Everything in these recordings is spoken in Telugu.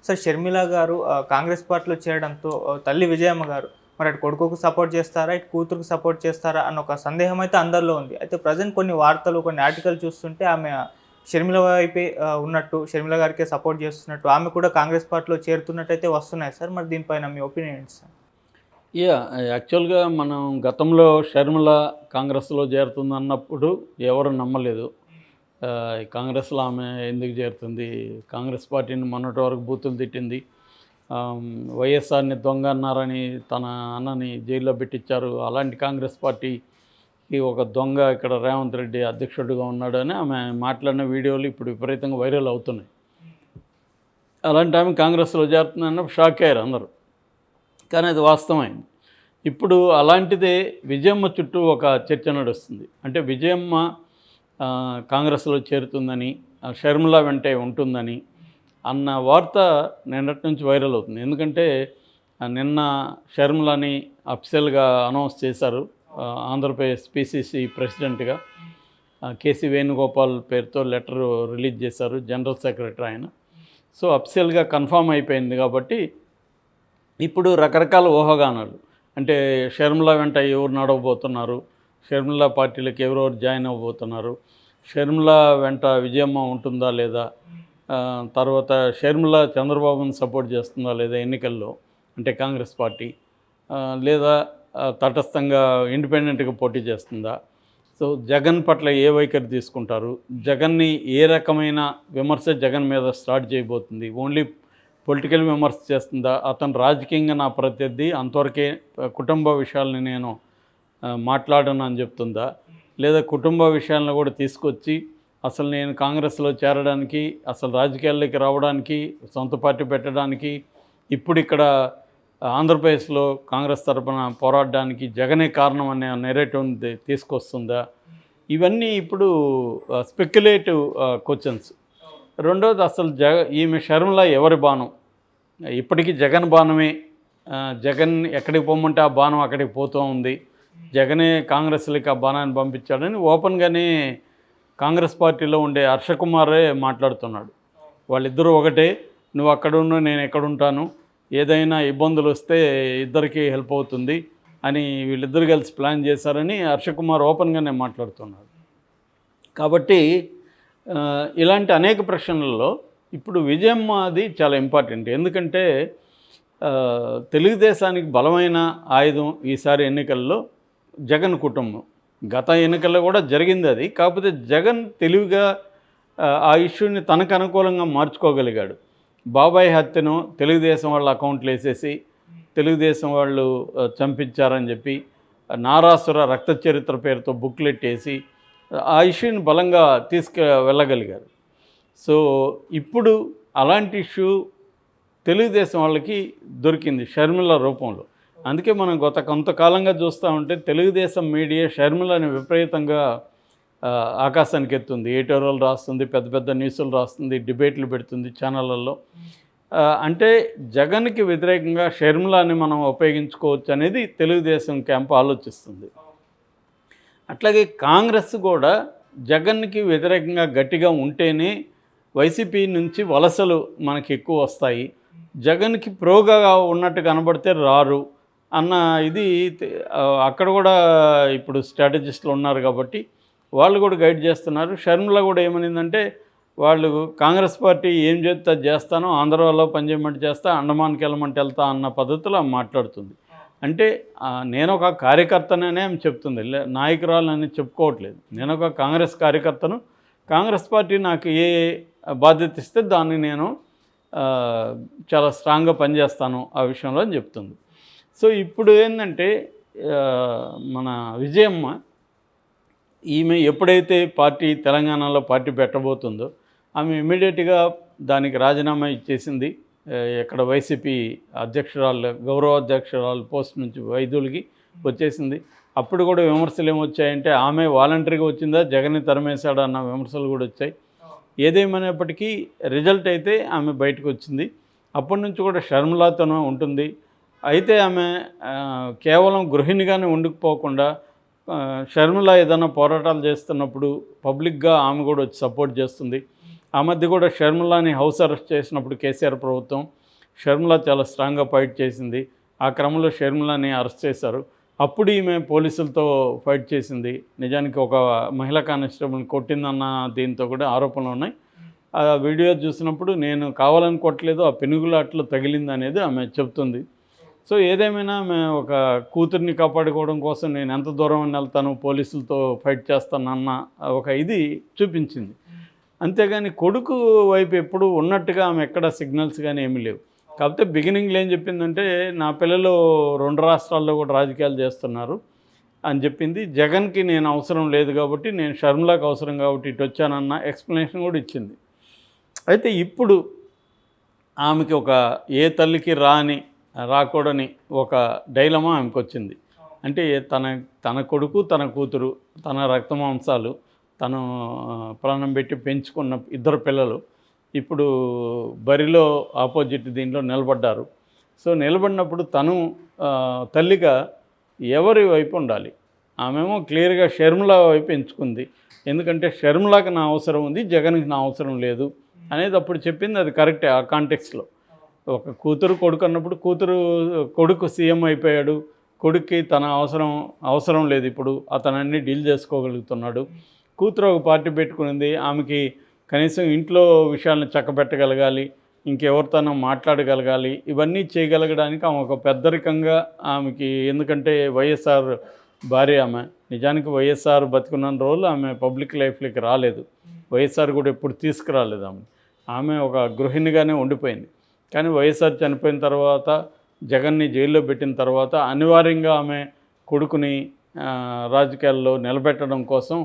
సార్ షర్మిల గారు కాంగ్రెస్ పార్టీలో చేరడంతో తల్లి విజయమ్మ గారు మరి అటు కొడుకుకు సపోర్ట్ చేస్తారా, ఇటు కూతురుకు సపోర్ట్ చేస్తారా అన్న ఒక సందేహం అయితే అందరిలో ఉంది. అయితే ప్రజెంట్ కొన్ని వార్తలు, కొన్ని ఆర్టికల్ చూస్తుంటే ఆమె షర్మిల వైపే ఉన్నట్టు, షర్మిల గారికే సపోర్ట్ చేస్తున్నట్టు, ఆమె కూడా కాంగ్రెస్ పార్టీలో చేరుతున్నట్టయితే వస్తున్నాయి సార్. మరి దీనిపైన మీ ఒపీనియన్ ఏంటి సార్? యాక్చువల్గా మనం గతంలో షర్మిల కాంగ్రెస్లో చేరుతుందన్నప్పుడు ఎవరు నమ్మలేదు. కాంగ్రెస్లో ఆమె ఎందుకు చేరుతుంది, కాంగ్రెస్ పార్టీని మొన్నటి వరకు బూతులు తిట్టింది, వైఎస్ఆర్ని దొంగ అన్నారని తన అన్నని జైల్లో పెట్టించారు, అలాంటి కాంగ్రెస్ పార్టీకి ఒక దొంగ ఇక్కడ రేవంత్ రెడ్డి అధ్యక్షుడిగా ఉన్నాడని ఆమె మాట్లాడిన వీడియోలు ఇప్పుడు విపరీతంగా వైరల్ అవుతున్నాయి. అలాంటి ఆమె కాంగ్రెస్లో చేరుతుందన్నప్పుడు షాక్ అయ్యారు అందరూ, కానీ అది వాస్తవమైంది. ఇప్పుడు అలాంటిదే విజయమ్మ చుట్టూ ఒక చర్చ నడుస్తుంది. అంటే విజయమ్మ కాంగ్రెస్లో చేరుతుందని, షర్మిల వెంటే ఉంటుందని అన్న వార్త నిన్నటి నుంచి వైరల్ అవుతుంది. ఎందుకంటే నిన్న షర్మిలని అఫీషియల్గా అనౌన్స్ చేశారు. ఆంధ్రప్రదేశ్ పిసిసి ప్రెసిడెంట్గా కేసీ వేణుగోపాల్ పేరుతో లెటర్ రిలీజ్ చేశారు, జనరల్ సెక్రటరీ ఆయన. సో అఫీషియల్గా కన్ఫామ్ అయిపోయింది. కాబట్టి ఇప్పుడు రకరకాల ఊహాగానాలు, అంటే షర్మిల వెంట ఎవరు నడవబోతున్నారు, షర్మిల పార్టీలకు ఎవరెవరు జాయిన్ అవ్వబోతున్నారు, షర్మిల వెంట విజయమ్మ ఉంటుందా లేదా, తర్వాత షర్మిల చంద్రబాబుని సపోర్ట్ చేస్తుందా లేదా ఎన్నికల్లో, అంటే కాంగ్రెస్ పార్టీ, లేదా తటస్థంగా ఇండిపెండెంట్గా పోటీ చేస్తుందా, సో జగన్ పట్ల ఏ వైఖరి తీసుకుంటారు, జగన్ని ఏ రకమైన విమర్శ జగన్ మీద స్టార్ట్ చేయబోతుంది, ఓన్లీ పొలిటికల్ విమర్శ చేస్తుందా, అతను రాజకీయంగా నా ప్రత్యర్థి అంతవరకే కుటుంబ విషయాలని నేను మాట్లాడను అని చెప్తుందా, లేదా కుటుంబ విషయాలను కూడా తీసుకొచ్చి అసలు నేను కాంగ్రెస్లో చేరడానికి, అసలు రాజకీయాల్లోకి రావడానికి, సొంత పార్టీ పెట్టడానికి, ఇప్పుడు ఇక్కడ ఆంధ్రప్రదేశ్లో కాంగ్రెస్ తరపున పోరాడడానికి జగనే కారణం అనే నెరేటివ్ని తీసుకొస్తుందా, ఇవన్నీ ఇప్పుడు స్పెక్యులేటివ్ క్వశ్చన్స్. రెండోది, అసలు ఈమె షర్మిల ఎవరి బాణం? ఇప్పటికీ జగన్ బాణమే. జగన్ ఎక్కడికి పోమంటే ఆ బాణం అక్కడికి పోతూ ఉంది. జగనే కాంగ్రెస్లోకి ఆ బాణాన్ని పంపించాడని ఓపెన్గానే కాంగ్రెస్ పార్టీలో ఉండే హర్షకుమారే మాట్లాడుతున్నాడు. వాళ్ళిద్దరూ ఒకటే, నువ్వు అక్కడున్నా నేను ఎక్కడుంటాను, ఏదైనా ఇబ్బందులు వస్తే ఇద్దరికీ హెల్ప్ అవుతుంది అని వీళ్ళిద్దరు కలిసి ప్లాన్ చేశారని హర్షకుమార్ ఓపెన్గానే మాట్లాడుతున్నాడు. కాబట్టి ఇలాంటి అనేక ప్రశ్నలలో ఇప్పుడు విజయమ్మది చాలా ఇంపార్టెంట్. ఎందుకంటే తెలుగుదేశానికి బలమైన ఆయుధం ఈసారి ఎన్నికల్లో జగన్ కుటుంబం. గత ఎన్నికల్లో కూడా జరిగింది అది. కాకపోతే జగన్ తెలివిగా ఆ ఇష్యూని తనకు అనుకూలంగా మార్చుకోగలిగాడు. బాబాయ్ హత్యను తెలుగుదేశం వాళ్ళ అకౌంట్లు వేసేసి తెలుగుదేశం వాళ్ళు చంపించారని చెప్పి నారాసుర రక్త చరిత్ర పేరుతో బుక్లెట్ వేసి ఆ ఇష్యూని బలంగా వెళ్ళగలిగారు. సో ఇప్పుడు అలాంటి ఇష్యూ తెలుగుదేశం వాళ్ళకి దొరికింది షర్మిల రూపంలో. అందుకే మనం కొంతకాలంగా చూస్తూ ఉంటే తెలుగుదేశం మీడియా షర్మిలని విపరీతంగా ఆకాశానికి ఎత్తుంది. ఏటోరల్ రాస్తుంది, పెద్ద పెద్ద న్యూస్లు రాస్తుంది, డిబేట్లు పెడుతుంది ఛానళ్ళల్లో. అంటే జగన్కి వ్యతిరేకంగా షర్మిలని మనం ఉపయోగించుకోవచ్చు అనేది తెలుగుదేశం క్యాంప్ ఆలోచిస్తుంది. అట్లాగే కాంగ్రెస్ కూడా జగన్కి వ్యతిరేకంగా గట్టిగా ఉంటేనే వైసీపీ నుంచి వలసలు మనకి ఎక్కువ వస్తాయి, జగన్కి ప్రోగా ఉన్నట్టు కనబడితే రారు అన్న ఇది అక్కడ కూడా ఇప్పుడు స్ట్రాటజిస్టులు ఉన్నారు కాబట్టి వాళ్ళు కూడా గైడ్ చేస్తున్నారు. షర్మిల కూడా ఏమనిందంటే, వాళ్ళు కాంగ్రెస్ పార్టీ ఏం చేస్తే చేస్తానో, ఆంధ్రాలో పనిచేయమంటే చేస్తా, అండమాన్కి వెళ్ళమంటే వెళ్తా అన్న పద్ధతిలో మాట్లాడుతుంది. అంటే నేను ఒక కార్యకర్తననే ఆమె చెప్తుంది, నాయకురాలని చెప్పుకోవట్లేదు. నేను ఒక కాంగ్రెస్ కార్యకర్తను, కాంగ్రెస్ పార్టీ నాకు ఏ బాధ్యత ఇస్తే దాన్ని నేను చాలా స్ట్రాంగ్గా పనిచేస్తాను ఆ విషయంలో అని చెప్తుంది. సో ఇప్పుడు ఏంటంటే మన విజయమ్మ ఈమె ఎప్పుడైతే తెలంగాణలో పార్టీ పెట్టబోతుందో ఆమె ఇమ్మీడియట్గా దానికి రాజీనామా ఇచ్చేసింది. ఎక్కడ వైసీపీ గౌరవ అధ్యక్షురాలు పోస్ట్ నుంచి వైద్యులకి వచ్చేసింది. అప్పుడు కూడా విమర్శలు ఏమొచ్చాయంటే, ఆమె వాలంటరీగా వచ్చిందా, జగన్ని తరిమేశాడు అన్న విమర్శలు కూడా వచ్చాయి. ఏదేమైనప్పటికీ రిజల్ట్ అయితే ఆమె బయటకు వచ్చింది. అప్పటి నుంచి కూడా షర్మిలతోనే ఉంటుంది. అయితే ఆమె కేవలం గృహిణిగానే ఉండిపోకుండా షర్మిల ఏదైనా పోరాటాలు చేస్తున్నప్పుడు పబ్లిక్గా ఆమె కూడా వచ్చి సపోర్ట్ చేస్తుంది. ఆ మధ్య కూడా షర్మిలాని హౌస్ అరెస్ట్ చేసినప్పుడు కేసీఆర్ ప్రభుత్వం షర్మిల చాలా స్ట్రాంగ్గా ఫైట్ చేసింది. ఆ క్రమంలో షర్మిలాని అరెస్ట్ చేశారు. అప్పుడు ఈమె పోలీసులతో ఫైట్ చేసింది. నిజానికి ఒక మహిళా కానిస్టేబుల్ని కొట్టిందన్న దీంతో కూడా ఆరోపణలు ఉన్నాయి. ఆ వీడియో చూసినప్పుడు నేను కావాలని కొట్టలేదు, ఆ పెనుగులాట్లో తగిలింది అనేది ఆమె చెప్తుంది. సో ఏదేమైనా ఆమె ఒక కూతుర్ని కాపాడుకోవడం కోసం నేను ఎంత దూరం వెళ్తాను, పోలీసులతో ఫైట్ చేస్తానన్న ఒక ఇది చూపించింది. అంతేగాని కొడుకు వైపు ఎప్పుడు ఉన్నట్టుగా ఆమె ఎక్కడ సిగ్నల్స్ కానీ ఏమీ లేవు. కాకపోతే బిగినింగ్లో ఏం చెప్పిందంటే నా పిల్లలు 2 రాష్ట్రాల్లో కూడా రాజకీయాలు చేస్తున్నారు అని చెప్పింది. జగన్కి నేను అవసరం లేదు కాబట్టి, నేను షర్మిలాకి అవసరం కాబట్టి ఇటు వచ్చానన్న ఎక్స్ప్లెనేషన్ కూడా ఇచ్చింది. అయితే ఇప్పుడు ఆమెకి ఒక ఏ తల్లికి రాకూడని ఒక డైలమా ఆమెకు వచ్చింది. అంటే తన కొడుకు, తన కూతురు, తన రక్తమాంసాలు, తను ప్రాణం పెట్టి పెంచుకున్న 2 పిల్లలు ఇప్పుడు బరిలో ఆపోజిట్ దీంట్లో నిలబడ్డారు. సో నిలబడినప్పుడు తను తల్లిగా ఎవరి వైపు ఉండాలి? ఆమెమో క్లియర్గా షర్మిల వైపు ఎంచుకుంది. ఎందుకంటే షర్మిలాకి నా అవసరం ఉంది, జగన్కి నా అవసరం లేదు అనేది అప్పుడు చెప్పింది. అది కరెక్టే ఆ కాంటెక్స్లో. ఒక కూతురు కొడుకు అన్నప్పుడు కొడుకు సీఎం అయిపోయాడు, కొడుక్కి తన అవసరం లేదు, ఇప్పుడు అతను అన్నీ డీల్ చేసుకోగలుగుతున్నాడు. కూతురు ఒక పార్టీ పెట్టుకునింది, ఆమెకి కనీసం ఇంట్లో విషయాలను చక్కబెట్టగలగాలి, ఇంకెవరితోనో మాట్లాడగలగాలి. ఇవన్నీ చేయగలగడానికి ఆమె ఒక పెద్దరికంగా ఆమెకి, ఎందుకంటే వైఎస్ఆర్ భార్య ఆమె. నిజానికి వైఎస్ఆర్ బతికున్న రోజులు ఆమె పబ్లిక్ లైఫ్లోకి రాలేదు. వైఎస్ఆర్ కూడా ఎప్పుడు తీసుకురాలేదు. ఆమె ఒక గృహిణిగానే ఉండిపోయింది. కానీ వైఎస్ఆర్ చనిపోయిన తర్వాత, జగన్ని జైల్లో పెట్టిన తర్వాత అనివార్యంగా ఆమె కొడుకుని రాజకీయాల్లో నిలబెట్టడం కోసం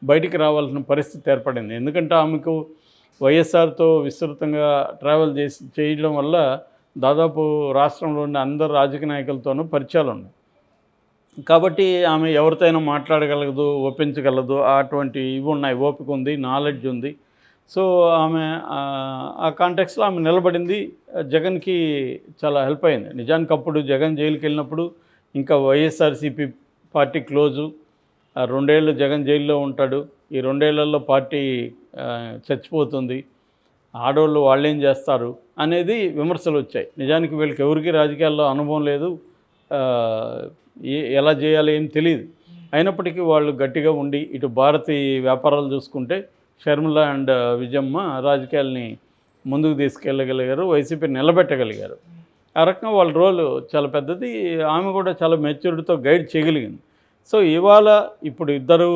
బయటికి రావాల్సిన పరిస్థితి ఏర్పడింది. ఎందుకంటే ఆమెకు వైఎస్ఆర్తో విస్తృతంగా ట్రావెల్ చేయడం వల్ల దాదాపు రాష్ట్రంలో ఉన్న అందరు రాజకీయ నాయకులతోనూ పరిచయాలు ఉన్నాయి. కాబట్టి ఆమె ఎవరితోనైనా మాట్లాడగలదు, ఒప్పించగలదు, అటువంటి ఇవి ఉన్నాయి, ఓపిక ఉంది, నాలెడ్జ్ ఉంది. సో ఆమె ఆ కాంటెక్స్లో ఆమె నిలబడింది. జగన్కి చాలా హెల్ప్ అయింది. నిజానికి అప్పుడు జగన్ జైలుకి వెళ్ళినప్పుడు ఇంకా వైఎస్ఆర్సీపీ పార్టీ క్లోజు, 2 ఏళ్ళు జగన్ జైల్లో ఉంటాడు, ఈ 2 ఏళ్లలో పార్టీ చచ్చిపోతుంది, ఆడవాళ్ళు వాళ్ళేం చేస్తారు అనేది విమర్శలు వచ్చాయి. నిజానికి వీళ్ళకి ఎవరికి రాజకీయాల్లో అనుభవం లేదు, ఎలా చేయాలి ఏం తెలియదు. అయినప్పటికీ వాళ్ళు గట్టిగా ఉండి ఇటు భారతి వ్యాపారాలు చూసుకుంటే షర్మిల అండ్ విజయమ్మ రాజకీయాల్ని ముందుకు తీసుకెళ్ళగలిగారు, వైసీపీ నిలబెట్టగలిగారు. ఆ రకంగా వాళ్ళ రోల్ చాలా పెద్దది. ఆమె కూడా చాలా మెచ్యూరిటీతో గైడ్ చేయగలిగింది. సో ఇవాళ ఇప్పుడు 2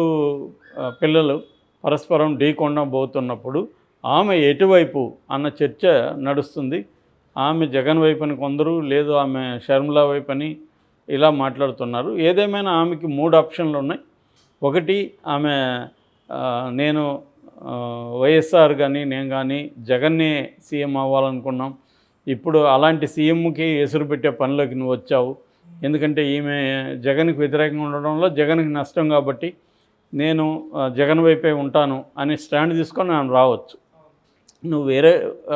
పిల్లలు పరస్పరం ఢీకొనబోతున్నప్పుడు ఆమె ఎటువైపు అన్న చర్చ నడుస్తుంది. ఆమె జగన్ వైపుని కొందరు, లేదు ఆమె షర్మిల వైపుని ఇలా మాట్లాడుతున్నారు. ఏదేమైనా ఆమెకి 3 ఆప్షన్లు ఉన్నాయి. ఒకటి, ఆమె నేను వైఎస్ఆర్ కానీ నేను కానీ జగన్నే సీఎం అవ్వాలనుకున్నాం, ఇప్పుడు అలాంటి సీఎంకి ఎసురు పెట్టే పనిలోకి నువ్వు వచ్చావు, ఎందుకంటే ఈమె జగన్కి వ్యతిరేకంగా ఉండడంలో జగన్కి నష్టం కాబట్టి నేను జగన్ వైపే ఉంటాను అని స్టాండ్ తీసుకొని నేను రావచ్చు. నువ్వు వేరే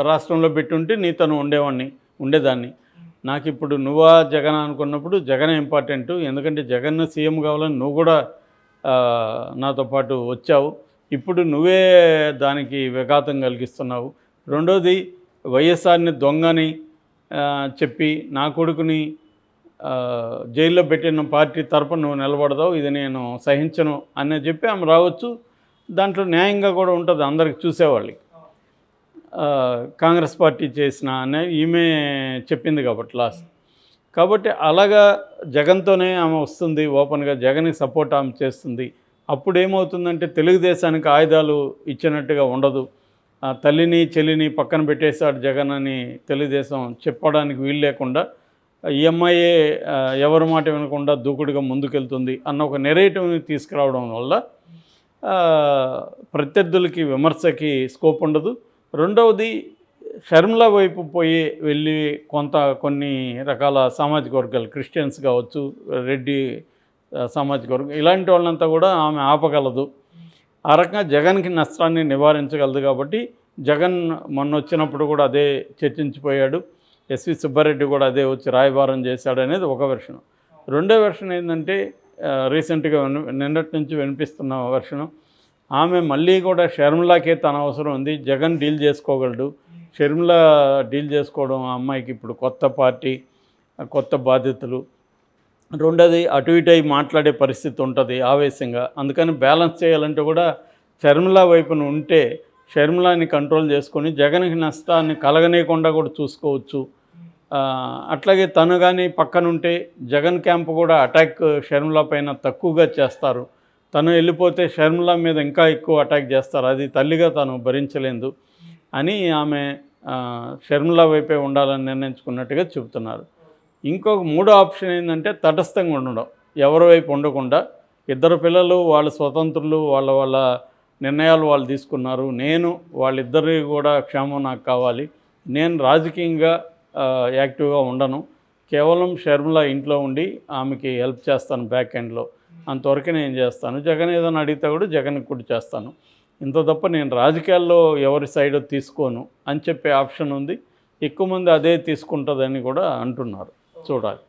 రాష్ట్రంలో పెట్టుంటే నీతను ఉండేదాన్ని. నాకు ఇప్పుడు నువ్వా జగన్ అనుకున్నప్పుడు జగన్ ఇంపార్టెంటు, ఎందుకంటే జగన్ సీఎం కావాలని నువ్వు కూడా నాతో పాటు వచ్చావు, ఇప్పుడు నువ్వే దానికి విఘాతం కలిగిస్తున్నావు. రెండోది, వైఎస్ఆర్ని దొంగని చెప్పి నా కొడుకుని జైల్లో పెట్టిన పార్టీ తరపున నువ్వు నిలబడదావు, ఇది నేను సహించను అని చెప్పి ఆమె రావచ్చు. దాంట్లో న్యాయంగా కూడా ఉంటుంది అందరికి చూసేవాళ్ళకి. కాంగ్రెస్ పార్టీ చేసిన అనే ఈమె చెప్పింది కాబట్టి లాస్ట్. కాబట్టి అలాగా జగన్తోనే ఆమె వస్తుంది, ఓపెన్గా జగన్కి సపోర్ట్ ఆమె చేస్తుంది. అప్పుడు ఏమవుతుందంటే తెలుగుదేశానికి ఆయుధాలు ఇచ్చినట్టుగా ఉండదు. తల్లిని చెల్లిని పక్కన పెట్టేశాడు జగన్ అని తెలుగుదేశం చెప్పడానికి వీలు లేకుండా ఈ అమ్మాయే ఎవరి మాట వినకుండా దూకుడుగా ముందుకెళ్తుంది అన్న ఒక నెరేటివ్ని తీసుకురావడం వల్ల ప్రత్యర్థులకి విమర్శకి స్కోప్ ఉండదు. రెండవది, షర్మిల వైపు వెళ్ళి కొన్ని రకాల సామాజిక వర్గాలు, క్రిస్టియన్స్ కావచ్చు, రెడ్డి సామాజిక వర్గం, ఇలాంటి వాళ్ళంతా కూడా ఆమె ఆపగలదు. ఆ రకంగా జగన్కి నష్టాన్ని నివారించగలదు. కాబట్టి జగన్ మొన్న వచ్చినప్పుడు కూడా అదే చర్చించిపోయాడు, ఎస్వి సుబ్బారెడ్డి కూడా అదే వచ్చి రాయబారం చేశాడు అనేది ఒక వెర్షన్. రెండో వెర్షన్ ఏంటంటే రీసెంట్గా నిన్నటి నుంచి వినిపిస్తున్న వెర్షను, ఆమె మళ్ళీ కూడా షర్మిలాకే తన అవసరం ఉంది, జగన్ డీల్ చేసుకోగలడు, షర్మిల డీల్ చేసుకోవడం ఆ అమ్మాయికి ఇప్పుడు కొత్త పార్టీ, కొత్త బాధ్యతలు, రెండోది అటు ఇటు అయి మాట్లాడే పరిస్థితి ఉంటుంది ఆవేశంగా. అందుకని బ్యాలెన్స్ చేయాలంటే కూడా షర్మిల వైపున ఉంటే షర్మిలాని కంట్రోల్ చేసుకొని జగన్కి నష్టాన్ని కలగనీయకుండా కూడా చూసుకోవచ్చు. అట్లాగే తను కానీ పక్కనుంటే జగన్ క్యాంపు కూడా అటాక్ షర్మిల పైన తక్కువగా చేస్తారు. తను వెళ్ళిపోతే షర్మిల మీద ఇంకా ఎక్కువ అటాక్ చేస్తారు, అది తల్లిగా తను భరించలేదు అని ఆమె షర్మిల వైపే ఉండాలని నిర్ణయించుకున్నట్టుగా చెబుతున్నారు. ఇంకొక మూడో ఆప్షన్ ఏంటంటే తటస్థంగా ఉండడం, ఎవరి వైపు ఉండకుండా. ఇద్దరు పిల్లలు వాళ్ళ స్వతంత్రులు, వాళ్ళ నిర్ణయాలు వాళ్ళు తీసుకున్నారు, నేను వాళ్ళిద్దరి కూడా క్షేమం నాకు కావాలి, నేను రాజకీయంగా యాక్టివ్గా ఉండను, కేవలం షర్మిల ఇంట్లో ఉండి ఆమెకి హెల్ప్ చేస్తాను బ్యాక్ ఎండ్లో, అంతవరకు నేను చేస్తాను, జగన్ ఏదైనా అడిగితే కూడా జగన్కి కూడా చేస్తాను, ఇంత తప్ప నేను రాజకీయాల్లో ఎవరి సైడ్ తీసుకోను అని చెప్పే ఆప్షన్ ఉంది. ఎక్కువ మంది అదే తీసుకుంటుందని కూడా అంటున్నారు. చూడాలి.